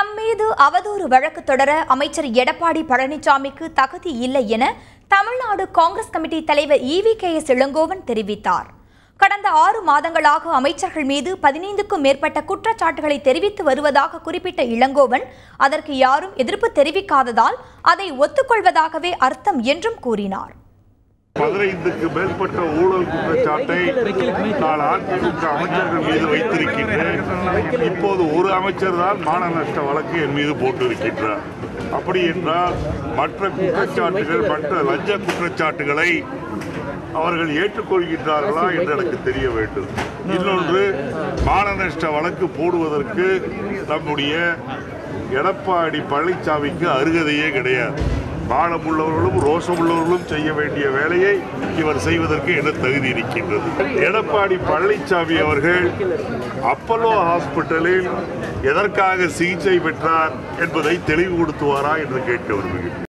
தம் மீது அவதூறு வழக்கு தொடர அமைச்சர் எடப்பாடி பழனிசாமிக்கு தகுதி இல்லை என தமிழ்நாடு காங்கிரஸ் கமிட்டி தலைவர் EVKS இளங்கோவன் தெரிவித்தார். கடந்த 6 மாதங்களாக அமைச்சர்கள் மீது 15க்கும் மேற்பட்ட குற்றச்சாட்டுகளை தெரிவித்து வருவதாக குறிப்பிட்ட இளங்கோவன் அதற்கு யாரும் எதிர்ப்பு தெரிவிக்காததால் அதை ஒத்துக்கொள்வதாகவே அர்த்தம் என்றும் கூறினார். 15க்கு மேற்பட்ட ஊழல் குற்றச்சாட்டை நான் அதிமுக அமைச்சர்கள் மீது வைத்திருக்கின்றேன். இப்போது ஒரு அமைச்சர் தான் மான நஷ்ட வழக்கு என் மீது போட்டிருக்கின்றார். அப்படி என்றால் மற்ற குற்றச்சாட்டுகள், மற்ற லஞ்ச குற்றச்சாட்டுகளை அவர்கள் ஏற்றுக்கொள்கின்றார்களா என்று எனக்கு தெரிய வேண்டும். இன்னொன்று, மான நஷ்ட வழக்கு போடுவதற்கு நம்முடைய எடப்பாடி பழனிசாமிக்கு அருகதையே கிடையாது. மானமுள்ளவர்களும் ரோஷமுள்ளவர்களும் செய்ய வேண்டிய வேலையை இவர் செய்வதற்கு என்ன தகுதி இருக்கின்றது? எடப்பாடி பழனிசாமி அவர்கள் அப்பல்லோ ஹாஸ்பிட்டலில் எதற்காக சிகிச்சை பெற்றார் என்பதை தெளிவுபடுத்துவாரா என்று கேட்க விரும்புகிறேன்.